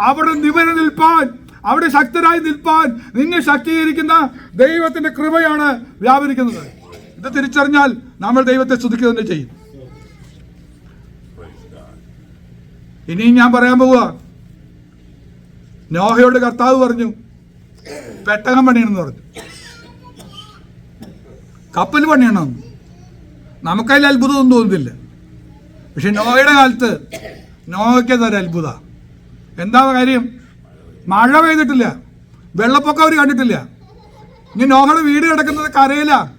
അവിടെ നിവരം നിൽപ്പാൻ, അവിടെ ശക്തരായി നിൽപ്പാൻ നിന്നെ ശക്തീകരിക്കുന്ന ദൈവത്തിന്റെ കൃപയാണ് വ്യാപരിക്കുന്നത്. ഇത് തിരിച്ചറിഞ്ഞാൽ നമ്മൾ ദൈവത്തെ സ്തുതിക്കുക തന്നെ ചെയ്യും. ഇനിയും ഞാൻ പറയാൻ പോവുക, നോഹയോട് കർത്താവ് പറഞ്ഞു പെട്ടകം പണിയണമെന്ന് പറഞ്ഞു, കപ്പൽ പണിയണമെന്ന്. നമുക്കതിൽ അത്ഭുതമൊന്നും തോന്നുന്നില്ല. പക്ഷെ നോഹയുടെ കാലത്ത് നോഹയ്ക്ക് അതൊരു അത്ഭുത. എന്താ കാര്യം? മഴ പെയ്തിട്ടില്ല, വെള്ളപ്പൊക്കം അവർ കണ്ടിട്ടില്ല. ഇനി നോഹയുടെ വീട് കിടക്കുന്നത് കരയിലാണ്.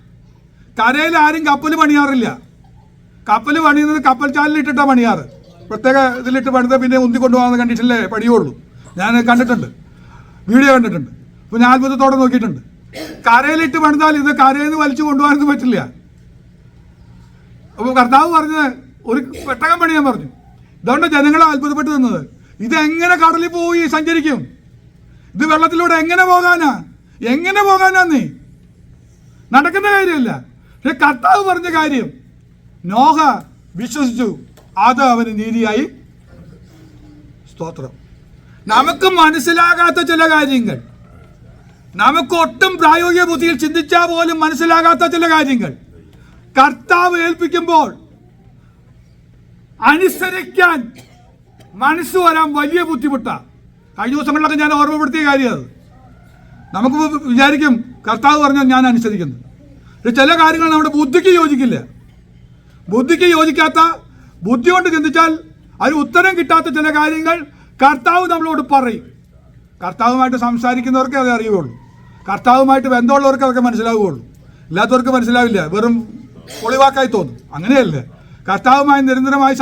കരയിൽ ആരും കപ്പൽ പണിയാറില്ല. കപ്പൽ പണിയുന്നത് കപ്പൽ ചാലിലിട്ടിട്ടാണ് പണിയാറ്. പ്രത്യേക ഇതിലിട്ട് പണിത പിന്നെ ഉന്തിക്കൊണ്ടുപോകുന്ന കണ്ടീഷനിലേ പണിയുള്ളൂ. ഞാൻ കണ്ടിട്ടുണ്ട്, വീഡിയോ കണ്ടിട്ടുണ്ട്. അപ്പോൾ ഞാൻ അത്ഭുതത്തോടെ നോക്കിയിട്ടുണ്ട്. കരയിലിട്ട് പണിതാൽ ഇത് കരയിൽ നിന്ന് വലിച്ചു കൊണ്ടുപോകാനൊന്നും പറ്റില്ല. അപ്പോൾ കർത്താവ് പറഞ്ഞത് ഒരു പെട്ടകം പണിയാൻ പറഞ്ഞു. ഇതുകൊണ്ട് ജനങ്ങളെ അത്ഭുതപ്പെട്ട് നിന്നത്. ഇതെങ്ങനെ കടലിൽ പോയി സഞ്ചരിക്കും? ഇത് വെള്ളത്തിലൂടെ എങ്ങനെ പോകാനാ നീ? നടക്കുന്ന കാര്യമല്ല. പക്ഷെ കർത്താവ് പറഞ്ഞ കാര്യം നോഹ വിശ്വസിച്ചു, അത് അവന് നീതിയായി. സ്തോത്രം. നമുക്ക് മനസ്സിലാകാത്ത ചില കാര്യങ്ങൾ, നമുക്ക് ഒട്ടും പ്രായോഗിക ബുദ്ധിയിൽ ചിന്തിച്ചാൽ പോലും മനസ്സിലാകാത്ത ചില കാര്യങ്ങൾ കർത്താവ് ഏൽപ്പിക്കുമ്പോൾ അനുസരിക്കാൻ മനസ്സ് വരാൻ വലിയ ബുദ്ധിമുട്ടാണ്. കഴിഞ്ഞ ദിവസങ്ങളിലൊക്കെ ഞാൻ ഓർമ്മപ്പെടുത്തിയ കാര്യം അത്. നമുക്ക് വിചാരിക്കും കർത്താവ് പറഞ്ഞാൽ ഞാൻ അനുസരിക്കുന്നു. പക്ഷെ ചില കാര്യങ്ങൾ നമ്മുടെ ബുദ്ധിക്ക് യോജിക്കില്ല. ബുദ്ധിക്ക് യോജിക്കാത്ത, ബുദ്ധി കൊണ്ട് ചിന്തിച്ചാൽ അതിന് ഉത്തരം കിട്ടാത്ത ചില കാര്യങ്ങൾ കർത്താവ് നമ്മളോട് പറയും. കർത്താവുമായിട്ട് സംസാരിക്കുന്നവർക്ക് അത് അറിയുകയുള്ളൂ. കർത്താവുമായിട്ട് ബന്ധമുള്ളവർക്ക് അതൊക്കെ മനസ്സിലാവുകയുള്ളൂ. ഇല്ലാത്തവർക്ക് മനസ്സിലാവില്ല, വെറും ഒളിവാക്കായി തോന്നും. അങ്ങനെയല്ല. കർത്താവുമായി നിരന്തരമായി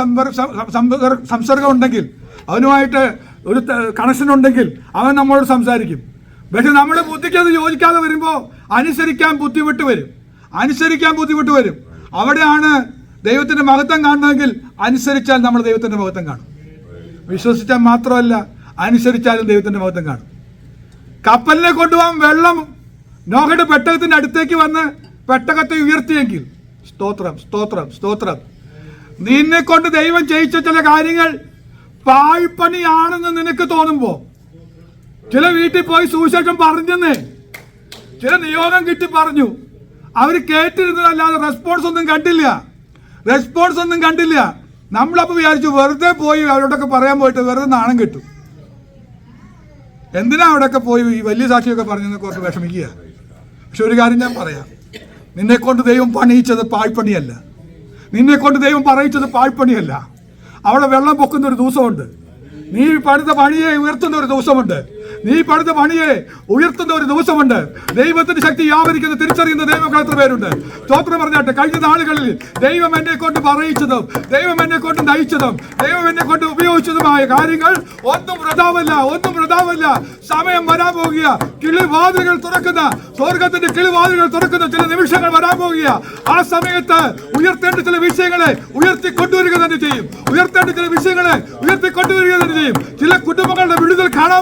സംസർഗം ഉണ്ടെങ്കിൽ, അവനുമായിട്ട് ഒരു കണക്ഷൻ ഉണ്ടെങ്കിൽ അവൻ നമ്മളോട് സംസാരിക്കും. പക്ഷെ നമ്മുടെ ബുദ്ധിക്ക് അത് യോജിക്കാതെ വരുമ്പോൾ അനുസരിക്കാൻ ബുദ്ധിമുട്ട് വരും. അവിടെയാണ് ദൈവത്തിൻ്റെ മഹത്വം കാണണമെങ്കിൽ അനുസരിച്ചാൽ നമ്മൾ ദൈവത്തിൻ്റെ മഹത്വം കാണും. വിശ്വസിച്ചാൽ മാത്രമല്ല, അനുസരിച്ചാലും ദൈവത്തിൻ്റെ മഹത്വം കാണും. കപ്പലിനെ കൊണ്ടുപോകാൻ വെള്ളം നോഹയുടെ പെട്ടകത്തിൻ്റെ അടുത്തേക്ക് വന്ന് പെട്ടകത്തെ ഉയർത്തിയെങ്കിൽ, സ്തോത്രം. നിന്നെ കൊണ്ട് ദൈവം ചെയ്യിച്ച ചില കാര്യങ്ങൾ പാഴ്പണിയാണെന്ന് നിനക്ക് തോന്നുമ്പോൾ, ചില വീട്ടിൽ പോയി സുവിശേഷം പറഞ്ഞെന്നേ, ചില നിയോഗം കിട്ടി പറഞ്ഞു, അവർ കേട്ടിരുന്നതല്ലാതെ റെസ്പോൺസ് ഒന്നും കണ്ടില്ല. നമ്മളപ്പോൾ വിചാരിച്ചു വെറുതെ പോയി അവരോടൊക്കെ പറയാൻ പോയിട്ട് വെറുതെ നാണം കിട്ടും. എന്തിനാ അവിടെയൊക്കെ പോയി ഈ വലിയ സാക്ഷിയൊക്കെ പറഞ്ഞെന്ന് കുറച്ച് വിഷമിക്കുക. പക്ഷെ ഒരു കാര്യം ഞാൻ പറയാം, നിന്നെക്കൊണ്ട് ദൈവം പണിയിച്ചത് പാഴ്പണിയല്ല. നിന്നെക്കൊണ്ട് ദൈവം പറയിച്ചത് പാഴ്പണിയല്ല. അവിടെ വെള്ളം പൊക്കുന്ന ഒരു ദിവസമുണ്ട്. നീ പണിത പണിയെ ഉയർത്തുന്ന ഒരു ദിവസമുണ്ട്. ദൈവത്തിന്റെ ശക്തി വ്യാപരിക്കുന്ന തിരിച്ചറിയുന്ന ദൈവമക്കൾ എത്ര പേരുണ്ട്? സ്തോത്രം പറഞ്ഞാട്ടെ. കഴിഞ്ഞ നാളുകളിൽ ദൈവം എന്നെ കൊണ്ട് പറയിച്ചതും, ദൈവം എന്നെ കൊണ്ട് നയിച്ചതും, ദൈവം എന്നെ കൊണ്ട് ഉപയോഗിച്ചതുമായ കാര്യങ്ങൾ ഒന്നും വൃഥാവല്ല. സമയം വരാൻ പോകുക. കിളിവാതിലുകൾ തുറക്കുന്ന, സ്വർഗത്തിന്റെ കിളിവാതിലുകൾ തുറക്കുന്ന ചില നിമിഷങ്ങൾ വരാൻ പോകുക. ആ സമയത്ത് ഉയർത്തേണ്ട ചില വിഷയങ്ങളെ ഉയർത്തിക്കൊണ്ടുവരിക തന്നെ ചെയ്യും. ചില കുടുംബങ്ങളുടെ വിടുതൽ കാണാൻ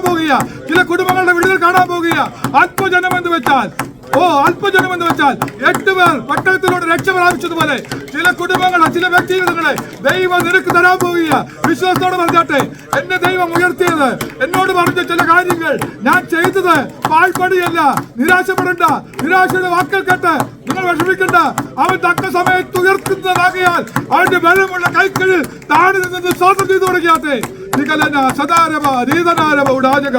പോകുക. അല്പജനം എന്ന് വെച്ചാൽ 8 പേർ പട്ടണത്തിലൂടെ രക്ഷ പ്രാപിച്ചതുപോലെ ചില കുടുംബങ്ങളെ, ചില വ്യക്തികളെ ദൈവം നിനക്ക് തരാൻ പോകുക. വിശ്വാസത്തോടെ പറഞ്ഞാട്ടെ, എന്നെ ദൈവം ഉയർത്തിയത്, എന്നോട് പറഞ്ഞ ചില കാര്യങ്ങൾ ഞാൻ ചെയ്തത് പാഴ്പണിയല്ല. നിരാശപ്പെടേണ്ട. നിരാശയുടെ വാക്കൽ കേട്ട് നിങ്ങൾ വിഷമിക്കണ്ട. അവൻ തക്ക സമയത്ത് ഉയർത്തുന്നതാകിയാൽ അവന്റെ ബലമുള്ള കൈകളിൽ താഴെ നിന്ന് സ്വാതന്ത്ര്യം ചെയ്തു തുടങ്ങിയാട്ടെ. സദാരവ നീതനാരവ ഉടാജക.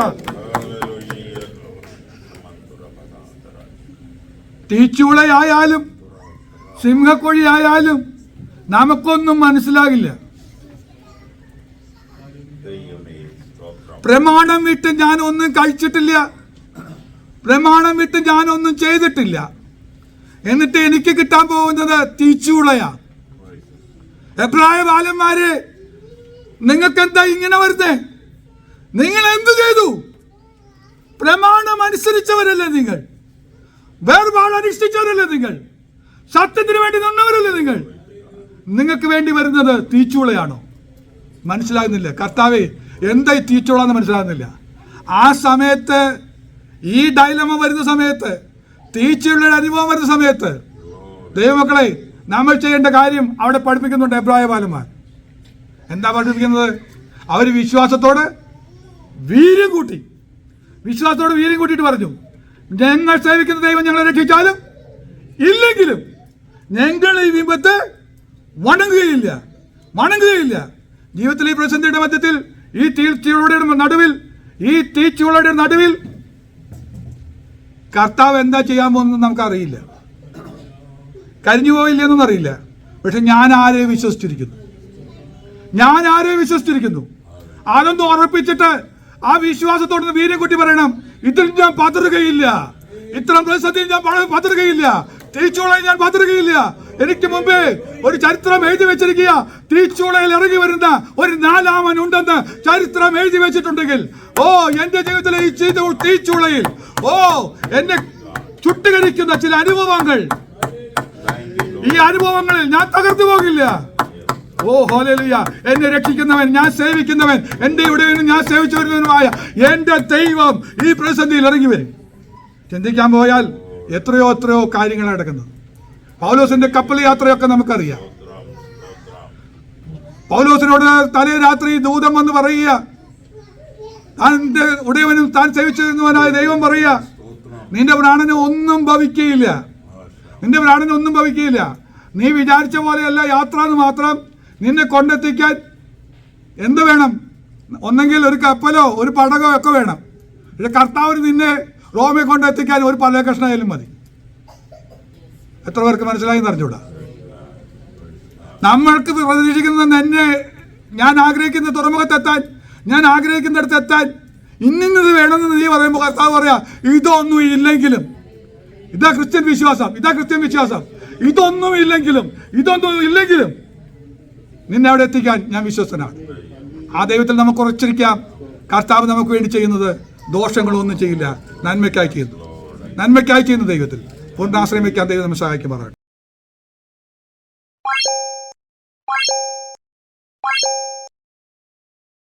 തീച്ചൂളയായാലും സിംഹക്കൊഴിയായാലും നമുക്കൊന്നും മനസ്സിലാകില്ല. പ്രമാണം വിട്ട് ഞാൻ ഒന്നും കഴിച്ചിട്ടില്ല, പ്രമാണം വിട്ട് ഞാൻ ഒന്നും ചെയ്തിട്ടില്ല. എന്നിട്ട് എനിക്ക് കിട്ടാൻ പോകുന്നത് തീച്ചൂളയാ. എബ്രായ ബാലന്മാരെ, നിങ്ങൾക്ക് എന്താ ഇങ്ങനെ വരുന്നേ? നിങ്ങൾ എന്തു ചെയ്തു? പ്രമാണം അനുസരിച്ചവരല്ലേ നിങ്ങൾ? വേർപാട് അനുഷ്ഠിച്ചവരല്ലേ നിങ്ങൾ? സത്യത്തിന് വേണ്ടി നിന്നവരല്ലേ നിങ്ങൾ? നിങ്ങൾക്ക് വേണ്ടി വരുന്നത് തീച്ചൂളയാണോ? മനസ്സിലാകുന്നില്ല. കർത്താവേ, എന്താ ഈ തീച്ചൂളാന്ന് മനസ്സിലാകുന്നില്ല. ആ സമയത്ത്, ഈ ഡൈലമ വരുന്ന സമയത്ത്, തീച്ചൂളയുടെ അനുഭവം വരുന്ന സമയത്ത്, ദൈവമക്കളെ, നമ്മൾ ചെയ്യേണ്ട കാര്യം അവിടെ പഠിപ്പിക്കുന്നുണ്ട് എബ്രായ ബാലന്മാർ. എന്താ പഠിപ്പിക്കുന്നത്? അവർ വിശ്വാസത്തോട് വീര്യം കൂട്ടിയിട്ട് പറഞ്ഞു, ഞങ്ങൾ സേവിക്കുന്ന ദൈവം ഞങ്ങളെ രക്ഷിച്ചാലും ഇല്ലെങ്കിലും ഞങ്ങൾ ഈ ബിംബത്തെ വണങ്ങുകയില്ല. ജീവിതത്തിലെ ഈ പ്രതിസന്ധിയുടെ മധ്യത്തിൽ, ഈ തീച്ചൂളയുടെ നടുവിൽ കർത്താവ് എന്താ ചെയ്യാൻ പോകുന്നത് നമുക്കറിയില്ല. കരിഞ്ഞു പോയില്ലെന്നൊന്നും അറിയില്ല. പക്ഷെ ഞാൻ ആരെ വിശ്വസിച്ചിരിക്കുന്നു അതൊന്ന് ഉറപ്പിച്ചിട്ട് ആ വിശ്വാസത്തോട് വീര്യം കൂട്ടി പറയണം, ഇതിൽ ഞാൻ പതറുകയില്ല, ഇത്തരം പ്രതിസന്ധിയിൽ ഞാൻ പതറുകയില്ല, തീച്ചൂളയിൽ ഞാൻ പതറുകയില്ല. എനിക്ക് മുമ്പേ ഒരു ചരിത്രം എഴുതി വെച്ചിരിക്കുക. തീച്ചൂളയിൽ ഇറങ്ങി വരുന്ന ഒരു നാലാമൻ ഉണ്ടെന്ന് ചരിത്രം എഴുതി വെച്ചിട്ടുണ്ടെങ്കിൽ, എന്റെ ജീവിതത്തിലെ ഈ തീച്ചൂളയിൽ എന്നെ ചുട്ടുകരിക്കുന്ന ചില അനുഭവങ്ങൾ, ഈ അനുഭവങ്ങളിൽ ഞാൻ തകർന്നു പോകില്ല. ഹല്ലേലൂയ. എന്നെ രക്ഷിക്കുന്നവൻ, ഞാൻ സേവിക്കുന്നവൻ, എന്റെ ഉടയവനും ഞാൻ സേവിച്ചു വരുന്നവനുമായ എന്റെ ദൈവം ഈ പ്രതിസന്ധിയിൽ ഇറങ്ങി വരും. ചിന്തിക്കാൻ പോയാൽ എത്രയോ കാര്യങ്ങൾ നടക്കുന്നത്. പൗലോസിന്റെ കപ്പൽ യാത്രയൊക്കെ നമുക്കറിയാം. പൗലോസിനോട് തലേ രാത്രി ദൂതൻ വന്ന് പറയുക, താൻ്റെ ഉടയവനും താൻ സേവിച്ചിരുന്നവനായ ദൈവം പറയുക, നിന്റെ പ്രാണന് ഒന്നും ഭവിക്കുകയില്ല. നീ വിചാരിച്ച പോലെയല്ല യാത്ര എന്ന് മാത്രം. നിന്നെ കൊണ്ടെത്തിക്കാൻ എന്ത് വേണം? ഒന്നെങ്കിൽ ഒരു കപ്പലോ ഒരു പടകോ ഒക്കെ വേണം. പക്ഷെ കർത്താവിന് നിന്നെ റോമെ കൊണ്ടെത്തിക്കാൻ ഒരു പല കഷ്ണമായാലും മതി. എത്ര പേർക്ക് മനസ്സിലായി അറിഞ്ഞൂടാ? നമ്മൾക്ക് പ്രതീക്ഷിക്കുന്നത് എന്നെ, ഞാൻ ആഗ്രഹിക്കുന്ന തുറമുഖത്തെത്താൻ, ഞാൻ ആഗ്രഹിക്കുന്നിടത്ത് എത്താൻ ഇന്നത് വേണമെന്ന് നീ പറയുമ്പോൾ കർത്താവ് പറയാ, ഇതൊന്നും ഇല്ലെങ്കിലും, ഇതാ ക്രിസ്ത്യൻ വിശ്വാസം. ഇതൊന്നും ഇല്ലെങ്കിലും നിന്നെ അവിടെ എത്തിക്കാൻ ഞാൻ വിശ്വസ്തനാണ്. ആ ദൈവത്തിൽ നമുക്ക് ഉറച്ചിരിക്കാം. കർത്താവ് നമുക്ക് വേണ്ടി ചെയ്യുന്നത് ദോഷങ്ങളൊന്നും ചെയ്യില്ല, നന്മയ്ക്കായി ചെയ്യുന്നു ദൈവത്തിൽ പൂർണ്ണാശ്രയം വയ്ക്കാൻ ദൈവം നമ്മെ സഹായിക്കുമാറാണ്.